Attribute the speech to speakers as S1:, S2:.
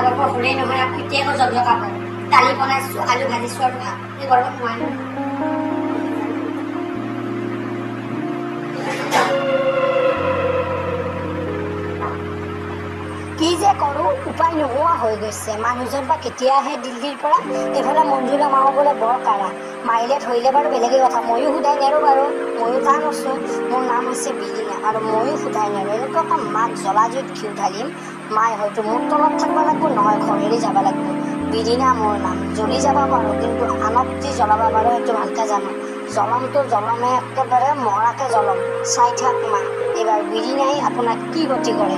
S1: খাবৰ পৰা হ'লেই নহয় আৰু কেতিয়াকৈ জল লগাব দালি বনাইছোঁ আলু ভাজিছোঁ আৰু ভাত এই গৰমত নোৱাৰিম কি যে কৰোঁ উপায় নোহোৱা হৈ গৈছে মানুহজন বা কেতিয়া আহে দিল্লীৰ পৰা এইফালে মঞ্জুলা মাও বোলে বৰ কাৰা মাৰিলে ধৰিলে বাৰু বেলেগে কথা ময়ো সোধাই নেৰোঁ বাৰু ময়ো টান আছোঁ মোৰ নাম হৈছে বিলীনা আৰু ময়ো সোধাই নেৰোঁ এনেকুৱাকৈ মাক জ্বলা জুইত ঘিউ ঢালিম মায়ে হয়তো মোৰ তলত থাকিব লাগিব নহয় ঘৰেৰে যাব লাগিব বিলীনা মোৰ নাম জ্বলি যাব পাৰোঁ কিন্তু আনক যি জ্বলাব পাৰোঁ সেইটো ভালকৈ জানো জ্বলমটো জ্বলমে একেবাৰে মৰাকে জ্বলম চাই থাক মা এইবাৰ বিলীনাই আপোনাক কি গতি কৰে